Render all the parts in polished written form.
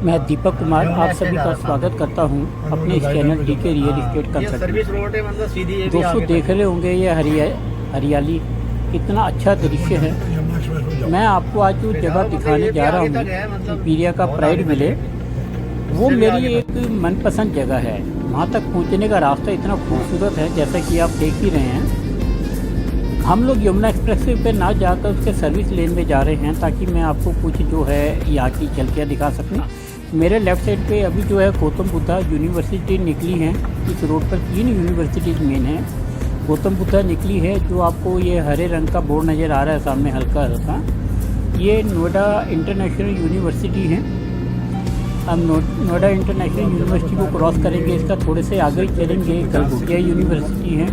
मैं दीपक कुमार आप सभी का स्वागत करता हूं अपने इस channel DK real estate consultant. दोस्तों देख रहे होंगे ये हरियाली कितना अच्छा दृश्य है। मैं आपको आज जो जगह दिखाने जा रहा हूं इंपीरिया का प्राइड विले, वो मेरी एक मनपसंद जगह है। वहां तक पहुंचने का रास्ता इतना खूबसूरत है जैसा कि आप देख ही रहे हैं। हम लोग यमुना एक्सप्रेसवे पे ना जाकर उसके सर्विस लेन में जा रहे हैं ताकि मैं आपको कुछ जो है यहाँ की झलकियाँ दिखा सकूँ। मेरे लेफ़्ट साइड पे अभी जो है गौतम बुद्धा यूनिवर्सिटी निकली है। इस रोड पर 3 यूनिवर्सिटीज़ मेन हैं। गौतम बुद्धा निकली है, जो आपको ये हरे रंग का बोर्ड नज़र आ रहा है सामने हल्का हल्का, ये नोएडा इंटरनेशनल यूनिवर्सिटी है। हम नोएडा इंटरनेशनल यूनिवर्सिटी को क्रॉस करेंगे, इसका थोड़े से आगे चलेंगे गलगोटिया यूनिवर्सिटी है।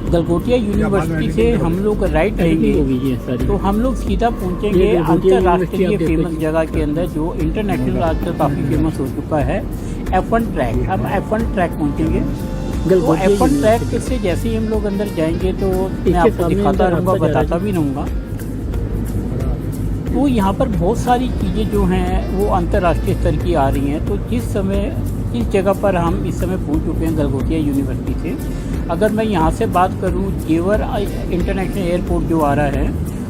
गलगोटिया यूनिवर्सिटी से हम लोग राइट लेंगे तो हम लोग सीधा पहुंचेंगे अंतर्राष्ट्रीय फेमस जगह के अंदर, जो इंटरनेशनल आजकल काफ़ी फेमस हो चुका है, F1 ट्रैक। हम F1 ट्रैक पहुंचेंगे। तो F1 ट्रैक से जैसे ही हम लोग अंदर जाएंगे तो मैं आपको दिखाता रहूँगा, बताता भी रहूँगा। तो यहाँ पर बहुत सारी चीज़ें जो हैं वो अंतर्राष्ट्रीय स्तर की आ रही हैं। तो जिस जगह पर हम इस समय पहुँच चुके हैं गलगोटिया यूनिवर्सिटी से, अगर मैं यहाँ से बात करूँ, जेवर इंटरनेशनल एयरपोर्ट जो आ रहा है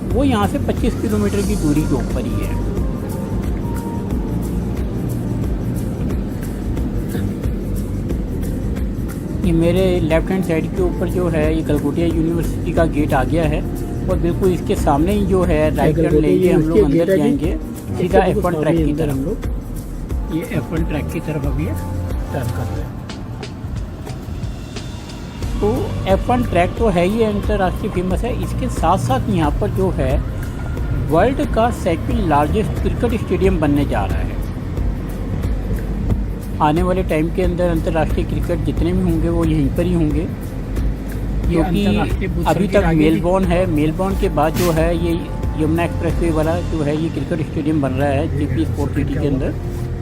वो यहाँ से 25 किलोमीटर की दूरी के ऊपर ही है। ये मेरे लेफ्ट हैंड साइड के ऊपर जो है ये गलगोटिया यूनिवर्सिटी का गेट आ गया है, और बिल्कुल इसके सामने ही जो है राइट टर्न लेंगे, हम लोग अंदर जाएंगे सीधा F1 ट्रैक की तरफ। हम लोग ये F1 ट्रैक की तरफ अभी टर्न कर रहे हैं। तो F1 ट्रैक तो है ही अंतर्राष्ट्रीय फेमस है। इसके साथ साथ यहाँ पर जो है वर्ल्ड का सेकंड लार्जेस्ट क्रिकेट स्टेडियम बनने जा रहा है। आने वाले टाइम के अंदर अंतर्राष्ट्रीय क्रिकेट जितने भी होंगे वो यहीं पर ही होंगे, क्योंकि अभी तक मेलबोर्न है। मेलबोर्न के बाद जो है ये यमुना एक्सप्रेसवे वाला जो है ये क्रिकेट स्टेडियम बन रहा है जेपी स्पोर्ट्स सिटी के अंदर,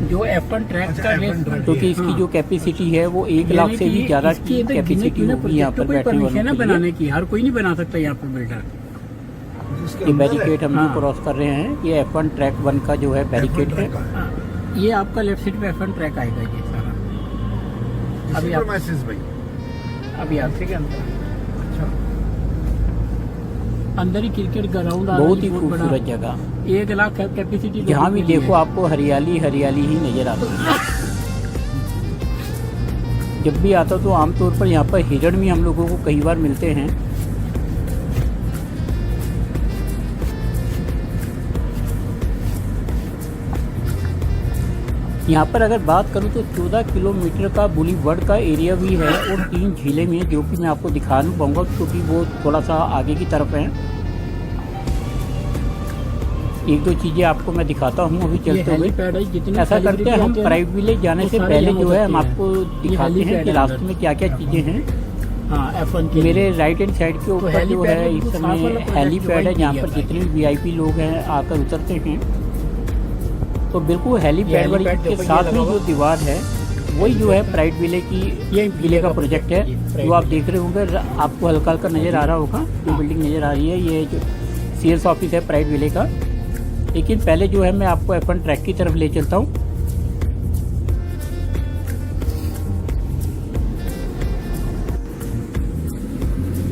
जो F1 ट्रैक का रेस, क्योंकि इसकी जो कैपेसिटी है वो 1 लाख से भी ज़्यादा कैपेसिटी होगी यहाँ पर बैठने वालों बनाने की। हर कोई नहीं बना सकता यहाँ पर बिल्डर। ये बैरिकेड हम लोग क्रॉस कर रहे हैं, ये F1 ट्रैक 1 का जो है बैरिकेड है। ये आपका लेफ्ट साइड पे F1 ट्रैक आएगा ये सारा। अभी आपसे के अंदर ही क्रिकेट ग्राउंड, बहुत ही खूबसूरत जगह, 1 लाख कैपेसिटी। जहाँ भी देखो आपको हरियाली हरियाली ही नजर आती है। जब भी आता तो आमतौर पर यहाँ पर हिरण भी हम लोगों को कई बार मिलते हैं। यहाँ पर अगर बात करूँ तो 14 किलोमीटर का बुलीवर्ड का एरिया भी है, और 3 झीलें भी हैं जो कि मैं आपको दिखा नहीं पाऊँगा क्योंकि वो थोड़ा सा आगे की तरफ है। 1-2 चीज़ें आपको मैं दिखाता हूँ अभी चलते हुए। ऐसा करते हैं, हम प्राइड विलेज जाने से पहले जो है हम आपको दिखाते हैं कि रास्ते में क्या क्या चीज़ें हैं। हाँ, मेरे राइट हैंड साइड के ऊपर जो है इस समय हेलीपैड है, जहाँ पर जितने भी VIP लोग हैं आकर उतरते हैं। तो बिल्कुल हेलीपैड वाली के साथ में जो दीवार है वही जो है प्राइड विले का प्रोजेक्ट है, जो आप देख रहे होंगे। आपको हल्का हल्का नज़र आ रहा होगा, जो बिल्डिंग नज़र आ रही है ये जो सेल्स ऑफिस है प्राइड विले का। लेकिन पहले जो है मैं आपको F1 ट्रैक की तरफ ले चलता हूँ।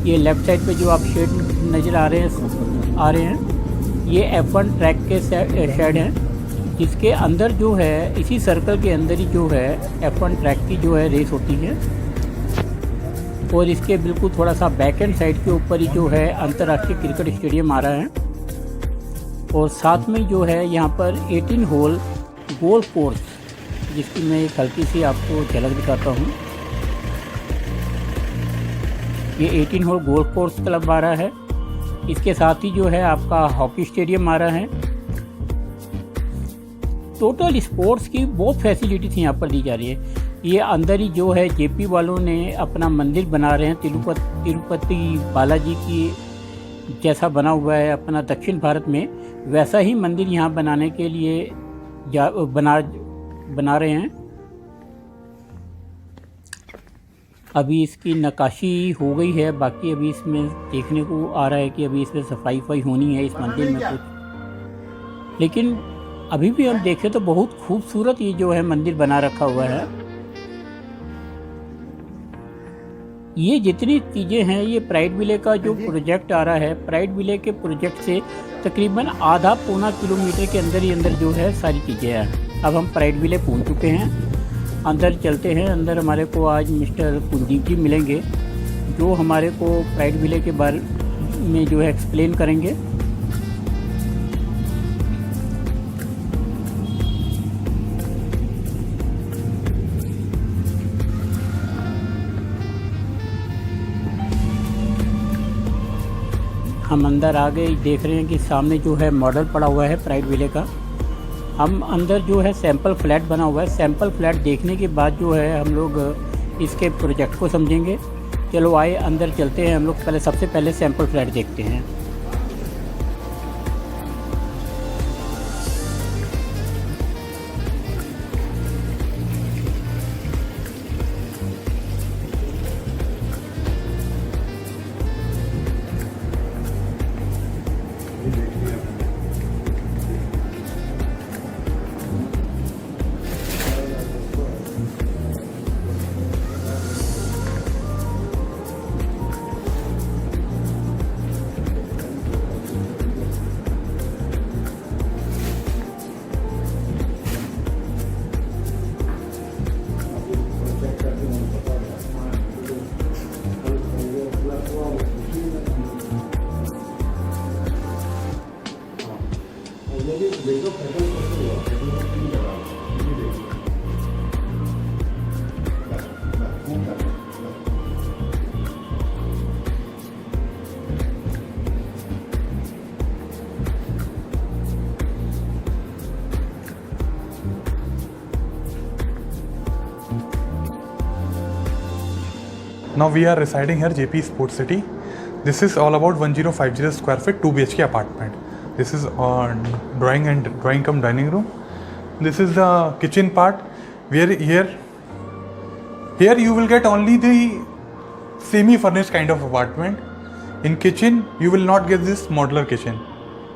ये लेफ्ट साइड पे जो आप शेड नज़र आ रहे हैं ये F1 ट्रैक के शेड हैं, जिसके अंदर जो है इसी सर्कल के अंदर ही जो है F1 ट्रैक की जो है रेस होती है। और इसके बिल्कुल थोड़ा सा बैक एंड साइड के ऊपर ही जो है अंतर्राष्ट्रीय क्रिकेट स्टेडियम आ रहा है, और साथ में जो है यहाँ पर 18 होल गोल्फ कोर्स, जिसकी मैं एक हल्की सी आपको झलक दिखाता हूँ। ये 18 होल गोल्फ कोर्स क्लब आ रहा है। इसके साथ ही जो है आपका हॉकी स्टेडियम आ रहा है। टोटल स्पोर्ट्स की बहुत फैसिलिटीज यहाँ पर दी जा रही है। ये अंदर ही जो है जेपी वालों ने अपना मंदिर बना रहे हैं, तिरुपति बालाजी की जैसा बना हुआ है अपना दक्षिण भारत में, वैसा ही मंदिर यहाँ बनाने के लिए बना रहे हैं। अभी इसकी नक्काशी हो गई है, बाकी अभी इसमें देखने को आ रहा है कि अभी इसमें सफाई होनी है इस मंदिर में कुछ। लेकिन अभी भी हम देखें तो बहुत खूबसूरत ये जो है मंदिर बना रखा हुआ है। ये जितनी चीज़ें हैं ये प्राइड विले का जो प्रोजेक्ट आ रहा है, प्राइड विले के प्रोजेक्ट से तकरीबन आधा पौना किलोमीटर के अंदर ही अंदर जो है सारी चीज़ें हैं। अब हम प्राइड विले पहुंच चुके हैं, अंदर चलते हैं। अंदर हमारे को आज मिस्टर कुलदीप जी मिलेंगे जो हमारे को प्राइड विले के बारे में जो है एक्सप्लेन करेंगे। हम अंदर आ गए, देख रहे हैं कि सामने जो है मॉडल पड़ा हुआ है प्राइड विले का। हम अंदर जो है सैंपल फ्लैट बना हुआ है, सैंपल फ्लैट देखने के बाद जो है हम लोग इसके प्रोजेक्ट को समझेंगे। चलो आए अंदर चलते हैं हम लोग। पहले सबसे पहले सैंपल फ्लैट देखते हैं। Now we are residing here, JP Sports City. This is all about 1050 square feet, 2 BHK apartment. This is drawing cum dining room. This is the kitchen part. Where here you will get only the semi-furnished kind of apartment. In kitchen, you will not get this modular kitchen.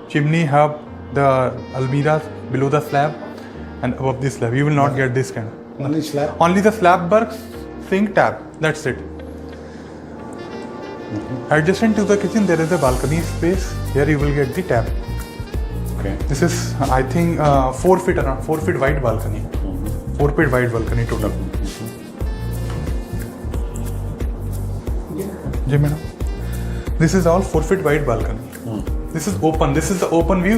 Chimney hub, the almirah below the slab, and above the slab. You will not get this kind. Only slab? Only the slab works, sink, tap. That's it. Adjacent to the kitchen, there is a balcony space. Here you will get the tap. Okay. This is, I think, 4 feet around, 4 feet wide balcony. 4 feet wide balcony total. Ji madam. This is all 4 feet wide balcony. This is open. This is the open view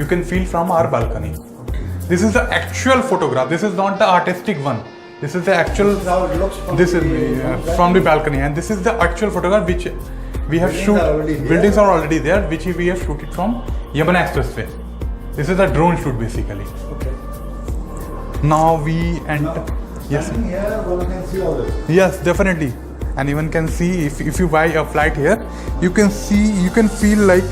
you can feel from our balcony. This is the actual photograph. This is not the artistic one. This is the actual. This is from the balcony, and this is the actual photograph which we have shoot. Buildings are already there, which we have shooted from Yamuna Expressway. This is a drone shoot basically. Okay. Now we enter. Yes. And here one can see all this. Yes, definitely. Anyone can see if you buy a flight here, you can see, you can feel like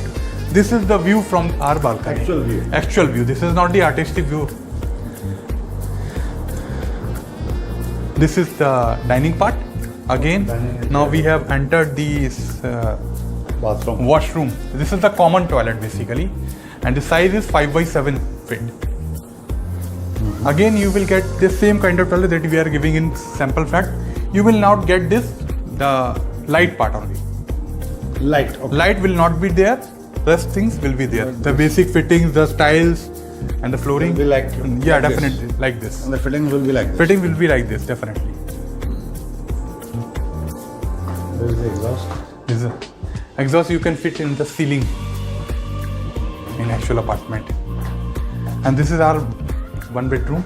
this is the view from our balcony. Actual view. Actual view. This is not the artistic view. This is the dining part. Again, now we have entered the Bathroom. washroom. This is the common toilet basically, and the size is 5 by 7 feet. Again, you will get the same kind of toilet that we are giving in sample flat. You will not get this, the light part only. Light. Okay. Light will not be there. Rest things will be there. The basic fittings, the tiles, and the flooring. Will be like yeah, like this. definitely like this. And the fittings will be like this. Fitting will be like this, definitely. There is the exhaust. This is a exhaust you can fit in the ceiling in actual apartment. And this is our 1 bedroom.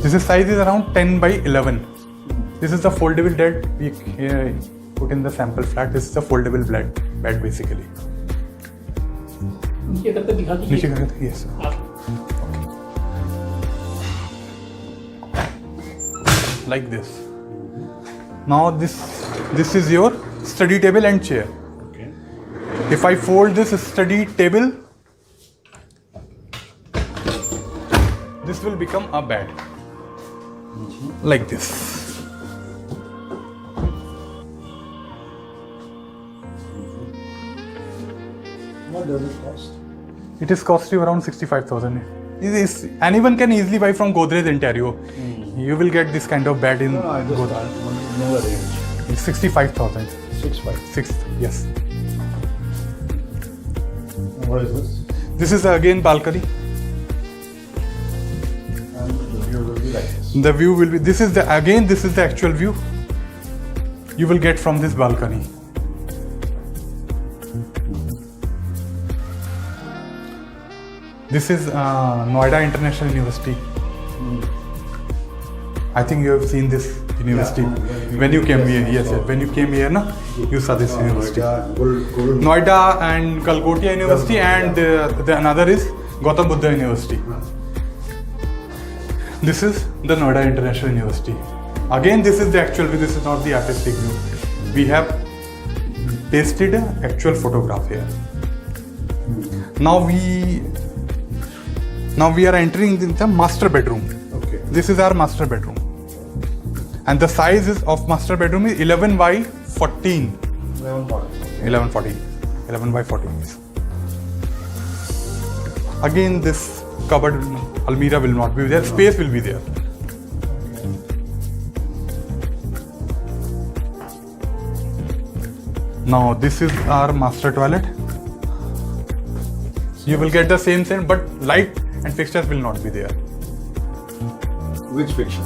This is size is around 10 by 11. This is the foldable bed we put in the sample flat. This is the foldable bed basically. नीचे करके दिखा दीजिए। नीचे करके yes. Like this. Now this is your study table and chair. Okay. If I fold this study table, this will become a bed. Like this. What does it cost? It is cost you around 65,000 Anyone can easily buy from Godrej Ontario. You will get this kind of bed in No, I just Godrej. know the range. It's 65,000. 6.5. Six, yes. What is this? This is again balcony. And the view will be like this. The view will be, this is the actual view you will get from this balcony. This is Noida International University. I think you have seen this university when you came here. Yes, when you came here, na, you saw this university. Noida and Kalkotia University, and the another is Gautam Buddha University. This is the Noida International University. Again, this is the actual view. This is not the artistic view. We have pasted an actual photograph here. Now we are entering the master bedroom. Okay. This is our master bedroom, and the size of master bedroom is 11 by 14. 11 by 14. Again, this cupboard almirah will not be there. Space will be there. Now this is our master toilet. You will get the same, but light and fixtures will not be there. Which fixtures?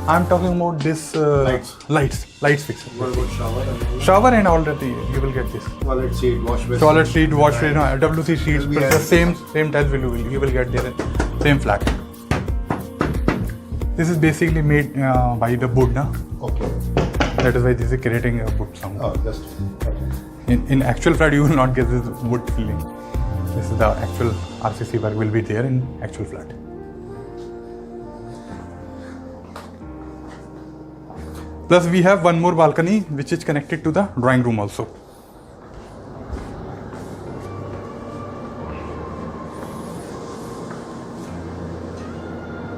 I'm talking about this lights fixture. What about shower and Shower and all that you will get this. toilet seat, wash basin? Toilet seat, wash basin, WC sheets, We but have- the same tiles you will get there in same flat. This is basically made by the wood, na? Okay. That is why this is creating a wood sound. Oh, just okay. In actual flat, you will not get this wood feeling. This is the actual RCC work will be there in actual flat. Plus, we have one more balcony which is connected to the drawing room also.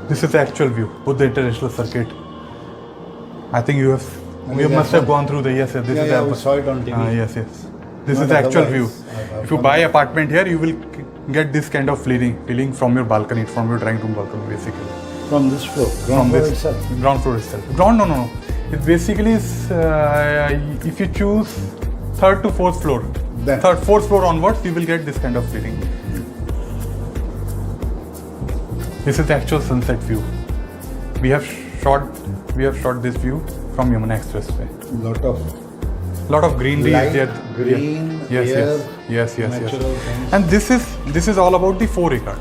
This is the actual view, Buddha International Circuit. I think you must have gone through the yes. This is the we saw it on TV. yes. This Not is the actual view. otherwise. If you buy apartment here, you will get this kind of feeling from your balcony, from your drawing room balcony, basically. From this floor, From ground floor this itself. ground floor itself. Ground, no. It basically is if you choose third to fourth floor, Then. fourth floor onwards, you will get this kind of feeling. This is the actual sunset view. We have shot this view from Yamuna Expressway. Lot of greenery Light, is there. green, yes, air, yes. natural things. And this is all about the 4 acre.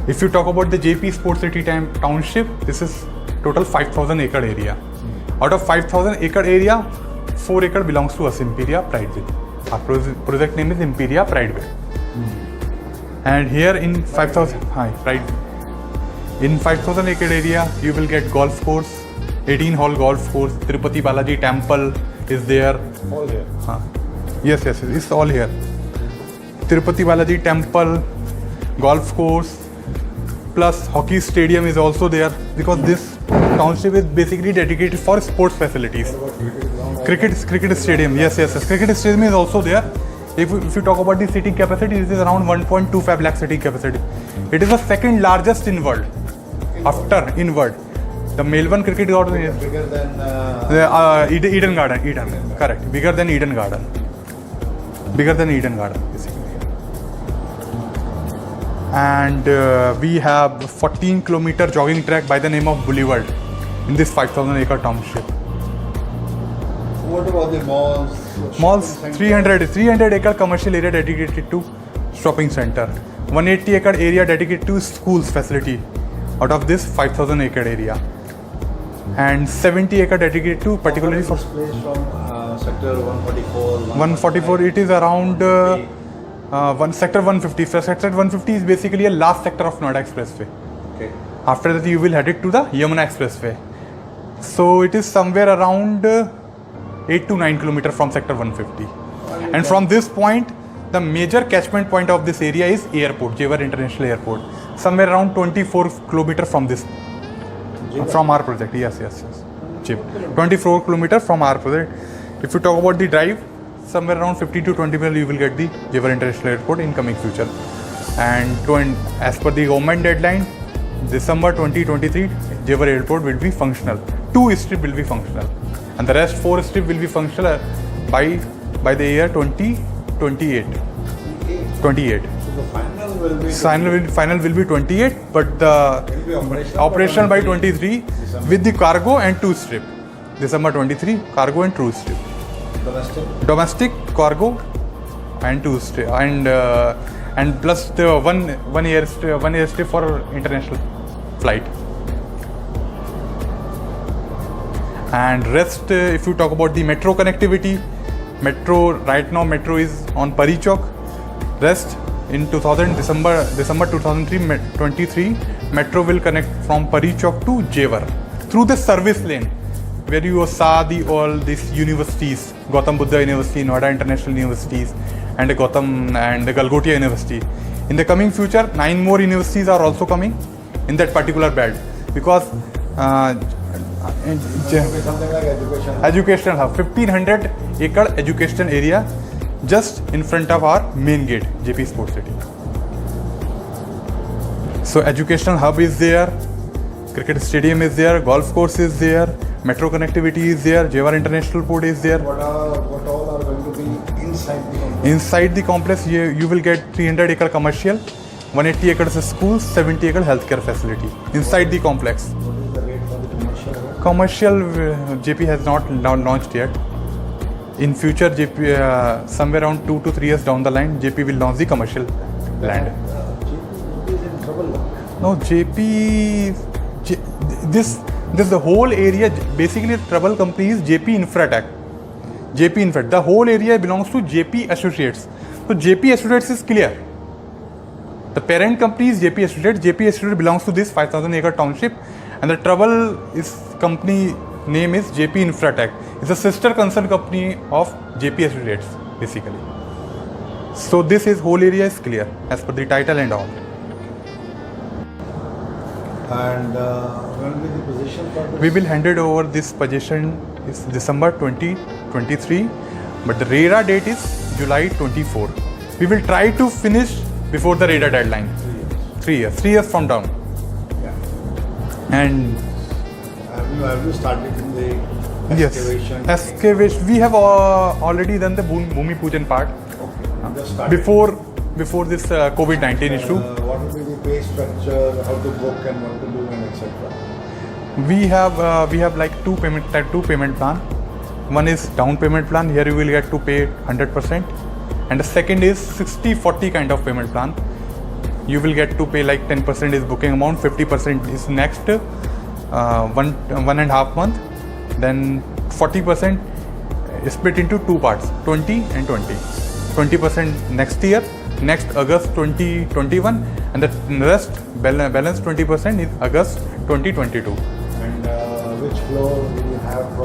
If you talk about the JP Sports City Township, this is total 5,000 acre area. Out of 5,000 acre area, 4 acre belongs to us, Imperia Prideville. Our project name is Imperia Prideville. And here in 5,000 acre area, you will get golf course, 18 hole golf course, Tirupati Balaji temple is there. All here. Yes, it's all here. Tirupati Balaji temple, golf course, plus hockey stadium is also there, because this township is basically dedicated for sports facilities. Cricket stadium, yes. Cricket stadium is also there. If you talk about the seating capacity, it is around 1.25 lakh seating capacity. It is the second largest in world, after in world. The Melbourne Cricket Garden is Bigger than Eden Garden. Correct. Bigger than Eden Garden, basically. And we have 14 kilometer jogging track by the name of Boulevard in this 5,000 acre township. what about the malls? Malls, shopping center? 300 acre commercial area dedicated to shopping center. 180 acre area dedicated to schools facility out of this 5,000 acre area. And 70 acre dedicated to particularly for This place from sector 144. 144, it is around sector 150. So sector 150 is basically a last sector of Noida Expressway. Okay. After that, you will head it to the Yamuna Expressway. So it is somewhere around 8 to 9 kilometers from sector 150. And from this point, the major catchment point of this area is airport, Jewar International Airport. Somewhere around 24 kilometers from this, from our project. Yes. 24 kilometers from our project. If you talk about the drive, somewhere around 15 to 20 minutes you will get the Jewar International Airport in coming future. And as per the government deadline, December 2023, Jewar Airport will be functional. 2 strips will be functional, and the rest 4 strips will be functional by the year 2028. 28. So the final will be. Final will be 28, but the Will be operational by 23 December. with the cargo and 2 strip. December 23, cargo and 2 strip. Domestic cargo and 2 strip, and plus the one airstrip for international flight. And rest, if you talk about the metro connectivity, right now metro is on Pari Chowk. Rest in December 2023, metro will connect from Pari Chowk to Jewar through the service lane, where you saw all these universities, Gautam Buddha University, Noida International Universities, and Gautam and the Galgotia University. In the coming future, 9 more universities are also coming in that particular belt, because Something like educational hub, 1500 acre educational area just in front of our main gate, JP Sports City. So educational hub is there, cricket stadium is there, golf course is there, metro connectivity is there, Jewar International Port is there. What all are going to be inside the complex? Inside the complex, you will get 300 acre commercial, 180 acres schools, 70 acre healthcare facility inside the complex. What is the rate for the commercial? Commercial, JP has not launched yet. In future, JP, somewhere around 2 to 3 years down the line, JP will launch the commercial land. JP is in trouble. No, this the whole area, basically the trouble company is JP Infratech. JP Infratech. The whole area belongs to JP Associates. So JP Associates is clear. The parent company is JP Associates. JP Associates belongs to this 5,000 acre township, and the trouble is company name is JP Infratech. It's a sister concern company of JP Associates, basically. So this whole area is clear as per the title and all. And when will be the position for this? We will hand it over this position is December 2023, but the RERA date is July 24. We will try to finish before the RERA deadline. 3 years. 3 years from now. Yeah. And Have you started in the excavation? yes, excavation. We have already done the Bhumi Pujan part Okay. Just started. before this COVID-19 issue. What will be the pay structure, how to book and what to do and etc. We have like two payment plan. One is down payment plan. Here you will get to pay 100%, and the second is 60-40 kind of payment plan. You will get to pay like 10% is booking amount, 50% is next 1.5 month, then 40% is split into 2 parts, 20 and 20. 20% next year, next August 2021, and the rest balance 20% is August 2022. And which floor will you have,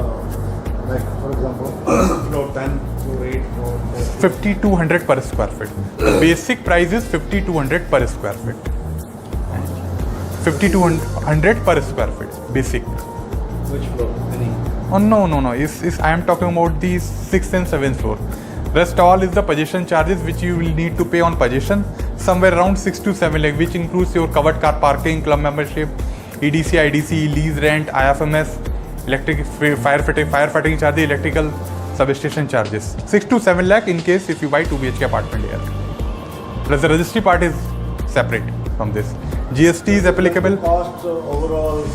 like for example, floor 10 to 8 floor 5,200 per square feet. The basic price is 5,200 per square feet. 5,200 per square feet, basic. Which floor? Any? Oh no. I am talking about the 6th and 7th floor. Rest all is the possession charges which you will need to pay on possession, somewhere around 6 to 7 lakh, which includes your covered car parking, club membership, EDC, IDC, lease rent, IFMS, electric firefighting charge, electrical substation charges. 6 to 7 lakh in case if you buy 2 BHK apartment here. Plus the registry part is separate from this. GST is applicable. Cost overall.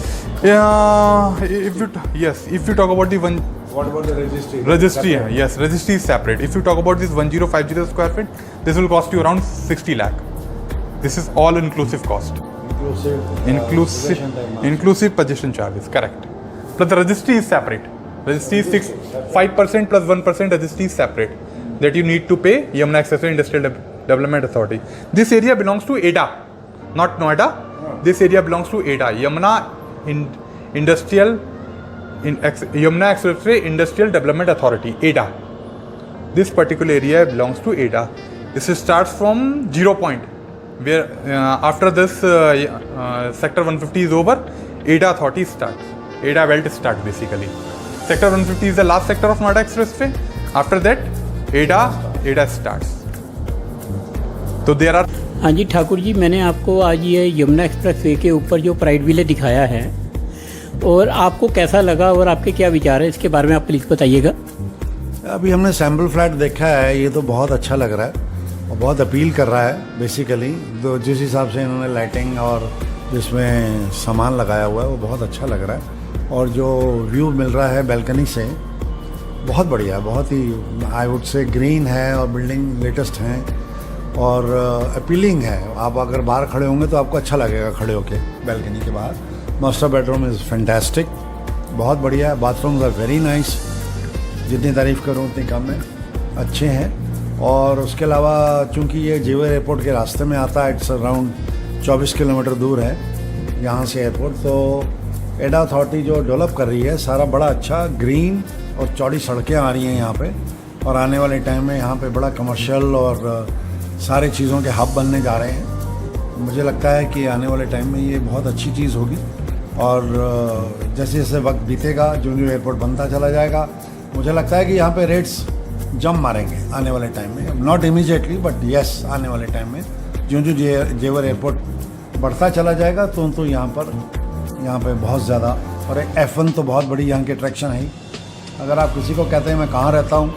Yeah, if you talk about the one. What about the registry? Registry, Separate. yes, registry is separate. If you talk about this 1050 square feet, this will cost you around 60 lakh. This is all inclusive cost. Inclusive possession charges, correct. But the registry is separate. Registry is 5% plus 1% registry is separate. That you need to pay Yamuna Accessory Industrial Development Authority. This area belongs to ADA, not Noida. This area belongs to ADA, Yamuna Accessory Industrial Development Authority, ADA. This particular area belongs to ADA. This starts from 0 point, where after this sector 150 is over, ADA authority starts. ADA belt starts basically. Sector 150 is the last sector of Noida Expressway. After that, ADA starts. So there are हाँ जी ठाकुर जी, मैंने आपको आज ये Yamuna express way के ऊपर जो pride विले दिखाया है, और आपको कैसा लगा और आपके क्या विचार है इसके बारे में आप प्लीज़ बताइएगा। अभी हमने सैम्पल फ्लैट देखा है, ये तो बहुत अच्छा लग रहा है और बहुत अपील कर रहा है बेसिकली। तो जिस हिसाब से इन्होंने लाइटिंग और जिसमें सामान लगाया हुआ है वो बहुत अच्छा लग रहा है, और जो व्यू मिल रहा है बैल्कनी से बहुत बढ़िया है, बहुत ही आई वुड से ग्रीन है और बिल्डिंग लेटेस्ट हैं और अपीलिंग है। आप अगर बाहर खड़े होंगे तो आपको अच्छा लगेगा खड़े होके बैल्कनी के बाहर। मास्टर बेडरूम इज़ फैंटास्टिक, बहुत बढ़िया है। बाथरूम्स आर वेरी नाइस, जितनी तारीफ़ करूँ उतनी कम है, अच्छे हैं। और उसके अलावा चूँकि ये जेवर एयरपोर्ट के रास्ते में आता है, इट्स अराउंड 24 किलोमीटर दूर है यहाँ से एयरपोर्ट। तो एडा अथॉरिटी जो डेवलप कर रही है सारा बड़ा अच्छा ग्रीन और चौड़ी सड़कें आ रही हैं यहाँ पे, और आने वाले टाइम में यहाँ पे बड़ा कमर्शियल और सारे चीज़ों के हब बनने जा रहे हैं। मुझे लगता है कि आने वाले टाइम में ये बहुत अच्छी चीज़ होगी, और जैसे जैसे वक्त बीतेगा, जो एयरपोर्ट बनता चला जाएगा, मुझे लगता है कि यहाँ पे रेट्स जम मारेंगे आने वाले टाइम में। नॉट इमीडिएटली बट येस, आने वाले टाइम में जो जेवर एयरपोर्ट बढ़ता चला जाएगा तो यहाँ पे बहुत ज़्यादा। और एक F1 तो बहुत बड़ी यहाँ की अट्रैक्शन है ही। अगर आप किसी को कहते हैं मैं कहाँ रहता हूँ,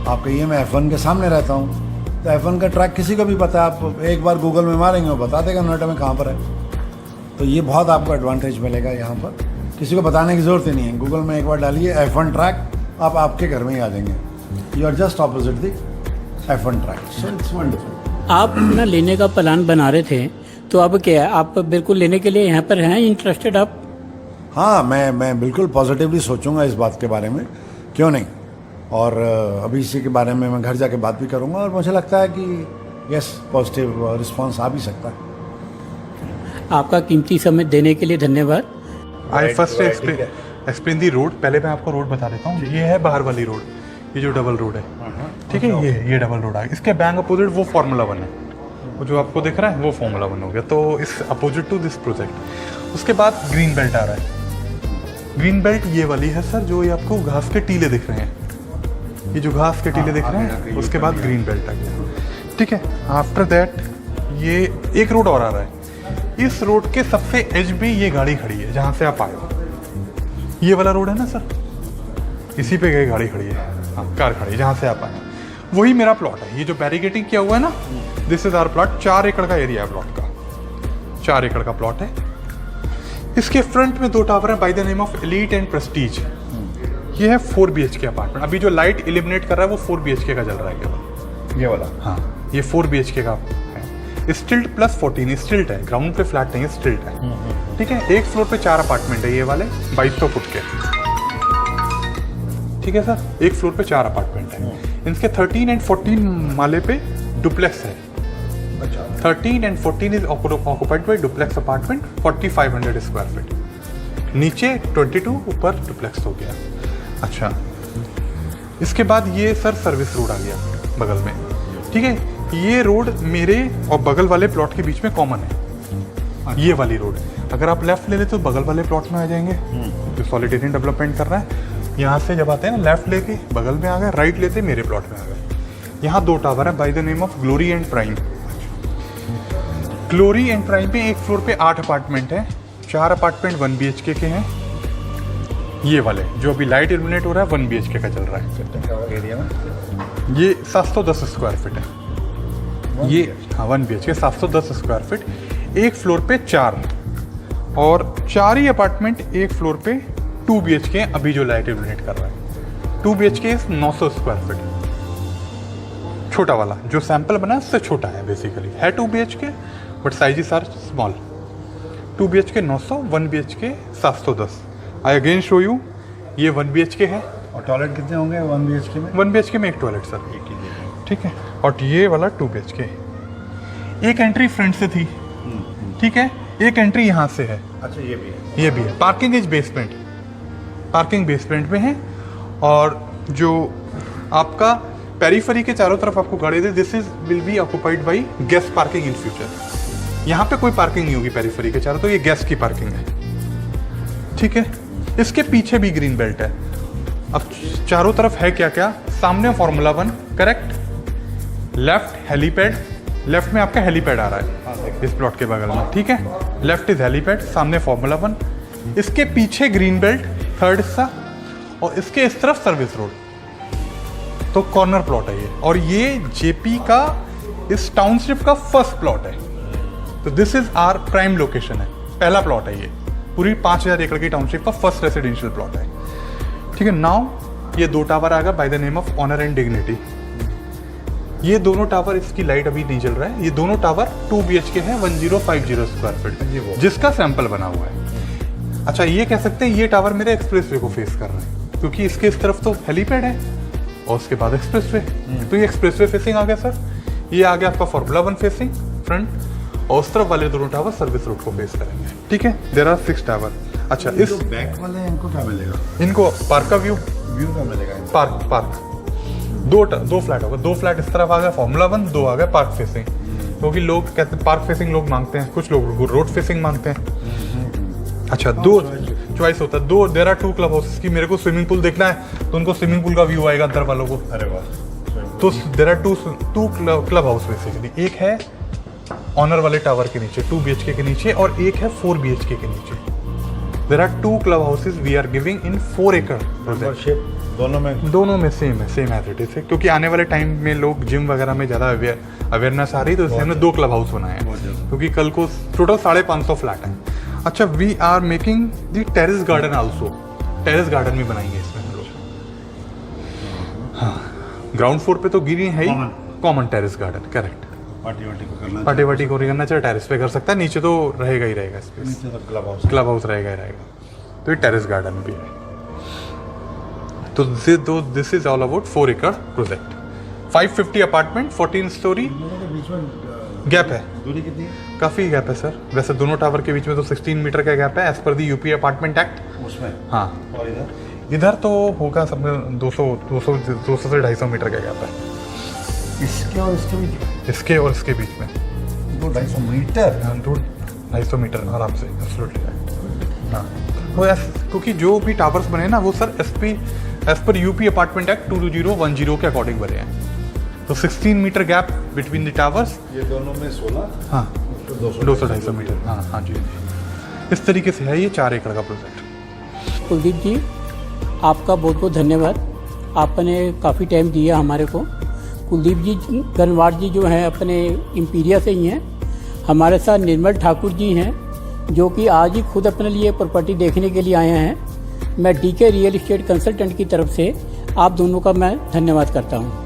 आप कहिए मैं F1 के सामने रहता हूँ, तो F1 का ट्रैक किसी को भी पता है। आप एक बार गूगल में मारेंगे वो बता देगा नोएडा में कहाँ पर है। तो ये बहुत आपको एडवांटेज मिलेगा यहाँ पर, किसी को बताने की ज़रूरत ही नहीं है। गूगल में एक बार डालिए F1 ट्रैक, आप आपके घर में ही आ जाएंगे। You are just opposite the F1 track, so it's wonderful. आप ना लेने का प्लान बना रहे थे, तो अब क्या है, आप बिल्कुल लेने के लिए यहाँ पर हैं इंटरेस्टेड आप? हाँ, मैं बिल्कुल पॉजिटिवली सोचूंगा इस बात के बारे में, क्यों नहीं। और अभी इसी के बारे में मैं घर जाके बात भी करूंगा, और मुझे लगता है कि यस, पॉजिटिव रिस्पांस आ भी सकता है। आपका कीमती समय देने के लिए धन्यवाद। आई फर्स्ट एक्सप्लेन दी रोड। पहले मैं आपको रोड बता देता हूँ। ये है बाहर वाली रोड, ये जो डबल रोड है, ठीक है, ये डबल रोड है। इसके बैंक अपोजिट वो फार्मूला 1 है, वो जो आपको दिख रहा है वो फार्मूला 1 हो गया। तो इस अपोजिट टू दिस प्रोजेक्ट। उसके बाद ग्रीन बेल्ट आ रहा है। ग्रीन बेल्ट ये वाली है सर, जो ये आपको घास के टीले दिख रहे हैं, ये जो घास के टीले दिख रहे हैं, उसके बाद ग्रीन बेल्ट आ गया, ठीक है। आफ्टर दैट ये एक रोड और आ रहा है। इस रोड के सबसे एज पे ये गाड़ी खड़ी है, जहाँ से आप आए हो। ये वाला रोड है ना सर, इसी पे गई गाड़ी खड़ी है, हाँ, कार खड़ी है, जहाँ से आप आए वही मेरा प्लॉट है। ये जो बैरिकेटिंग किया हुआ है ना, दिस इज आवर प्लॉट। 4 एकड़ का एरिया है प्लॉट का, 4 एकड़ का प्लॉट है। इसके फ्रंट में 2 टावर है bye the name of elite and Prestige. ये है 4 BHK अपार्टमेंट। अभी जो लाइट इल्यूमिनेट कर रहा है वो 4 BHK का चल रहा है केवल, ये वाला। हाँ, ये 4 BHK का है। स्टिल्ट प्लस 14 स्टिल्ट है, ग्राउंड पे फ्लैट नहीं है, स्टिल्ट है, ठीक है। एक फ्लोर पे 4 अपार्टमेंट है ये वाले, 2200 फुट के, ठीक है सर। एक फ्लोर पे 4 अपार्टमेंट है। इनके 13 एंड 14 माले पे डुप्लेक्स है। 13 and 14 is occupied by duplex apartment 4500 square feet. नीचे 22, ऊपर डुप्लेक्स हो गया। अच्छा, इसके बाद ये सर सर्विस रोड आ गया बगल में, ठीक है। ये रोड मेरे और बगल वाले प्लॉट के बीच में कॉमन है। ये वाली रोड अगर आप लेफ्ट ले लेते तो बगल वाले प्लॉट में आ जाएंगे, जो सॉलिटेरियन डेवलपमेंट कर रहा है। यहाँ से जब आते हैं ना, लेफ्ट लेके बगल में आ गए, राइट लेते मेरे प्लॉट में आ गए। यहाँ 2 टावर है bye the name of glory and prime. Glory and prime पे एक फ्लोर पे 8 अपार्टमेंट है। 4 अपार्टमेंट 1 BHK के हैं। ये वाले जो अभी लाइट इल्यूमिनेट हो रहा है 1 BHK का चल रहा है। एरिया में ये 710 स्क्वायर फीट है। ये हाँ 1 BHK 710 स्क्वायर फीट। एक फ्लोर पे 4 और 4 ही अपार्टमेंट एक फ्लोर पे 2 BHK अभी जो लाइट इल्यूमिनेट कर रहा है। 2 BHK 900 स्क्वायर फीट। छोटा वाला जो सैंपल बना है उससे छोटा है, बेसिकली है 2 BHK but sizes are small. 2 BHK 900, 1 BHK 710। I again show you, ये 1 BHK है। और टॉयलेट कितने होंगे 1 BHK में? 1 BHK में एक टॉयलेट सर, ठीक है। और ये वाला 2 BHK। एक एंट्री फ्रंट से थी, ठीक है, एक एंट्री यहाँ से है। अच्छा, ये भी है, ये भी है। Parking is basement, parking basement में है। और जो आपका पेरीफेरी के चारों तरफ आपको गाड़ी दे, this is will be occupied by guest parking in future. यहाँ पे कोई पार्किंग नहीं होगी पेरीफेरी के चारों, तो ये गेस्ट की पार्किंग है, ठीक है। इसके पीछे भी ग्रीन बेल्ट है। अब चारों तरफ है क्या क्या, सामने formula 1 correct, left helipad, left में आपका हेलीपैड आ रहा है इस प्लॉट के बगल में, ठीक है। लेफ्ट इज हेलीपैड, सामने फॉर्मूला 1, इसके पीछे ग्रीन बेल्ट थर्ड हिस्सा, और इसके इस तरफ सर्विस रोड। तो कॉर्नर प्लॉट है ये, और ये जेपी का इस टाउनशिप का फर्स्ट प्लॉट है। तो this is our prime location है, पहला प्लॉट है ये, पूरी 5000 एकड़ की टाउनशिप का फर्स्ट रेसिडेंशियल प्लॉट है, ठीक है। नाउ ये 2 टावर आ गया by the name of honour and dignity. ये दोनों टावर, इसकी लाइट अभी नहीं जल रहा है, ये दोनों टावर 2 BHK है, 1050 स्क्वायर फीट, जिसका सैंपल बना हुआ है। अच्छा, ये कह सकते हैं ये टावर मेरे एक्सप्रेसवे को फेस कर रहा है, क्योंकि इसके इस तरफ तो हेलीपैड है और उसके बाद एक्सप्रेसवे, तो ये एक्सप्रेसवे फेसिंग आ गया सर। ये आ गया आपका फॉर्मूला 1 फेसिंग फ्रंट, और उस तरफ वाले दोनों टावर सर्विस रोड को फेस करेंगे, ठीक है। There are 6 tower. अच्छा, इस बैक वाले हैं, इनको क्या मिलेगा? इनको पार्क का व्यू का मिलेगा? पार्क दो फ्लैट होगा, 2 फ्लैट इस तरफ आ गया फॉर्मूला 1, 2 आ गया पार्क फेसिंग, क्योंकि लोग कहते हैं पार्क फेसिंग लोग मांगते हैं, कुछ लोग रोड फेसिंग मांगते हैं। अच्छा, 2 चॉइस होता है, 2 देयर आर 2 क्लब हाउसेस की। मेरे को स्विमिंग पूल देखना है तो उनको स्विमिंग पूल का व्यू आएगा अंदर वालों को। अरे वाह। तो there are 2 club house basically, एक है ऑनर वाले टावर के नीचे 2 BHK के नीचे, और एक है 4 BHK के नीचे। There are 2 club houses we are giving in 4 acre project. दोनों में सेम एज इट इज है, क्योंकि आने वाले टाइम में लोग जिम वगैरह में ज़्यादा अवेयरनेस आ रही, तो इसलिए हमने 2 क्लब हाउस बनाए हैं, क्योंकि कल को टोटल 550 फ्लैट हैं। अच्छा, we are making the terrace garden also, terrace garden भी बनाएंगे इसमें हम लोग। हाँ, ग्राउंड फ्लोर पे तो गिरी है ही, common terrace garden, correct. Party वार्टी को करना चाहे टेरेस पे कर सकता है, नीचे तो रहेगा ही रहेगा स्पेस, क्लब हाउस रहेगा ही रहेगा। तो ये टेरेस गार्डन भी है। तो this is all about 4 acre project, 550 apartment, 14 story. Gap है, दूरी कितनी? काफ़ी गैप है सर। वैसे दोनों टावर के बीच में तो 16 मीटर का गैप है एज पर दी यूपी अपार्टमेंट एक्ट उसमें। हाँ, और इधर तो होगा सब में 200 से 250 मीटर का गैप है, इसके और इसके बीच? इसके और इसके बीच में 250 मीटर? 250 मीटर आराम से, एब्सोल्युटली। हाँ, वो क्योंकि जो भी टावर्स बने ना वो sir as per UP apartment act 2010 के अकॉर्डिंग बने हैं। तो 16 metre gap between the towers. ये दोनों में 16? हाँ, 200-250 मीटर। हाँ जी, इस तरीके से है ये 4 एकड़ का प्रोजेक्ट। कुलदीप जी, आपका बहुत बहुत धन्यवाद, आपने काफ़ी टाइम दिया हमारे को। कुलदीप जी गनवार जी जो हैं अपने इम्पीरिया से ही हैं। हमारे साथ निर्मल ठाकुर जी हैं, जो कि आज ही खुद अपने लिए प्रॉपर्टी देखने के लिए आए हैं। मैं DK रियल एस्टेट कंसल्टेंट की तरफ से आप दोनों का मैं धन्यवाद करता हूँ।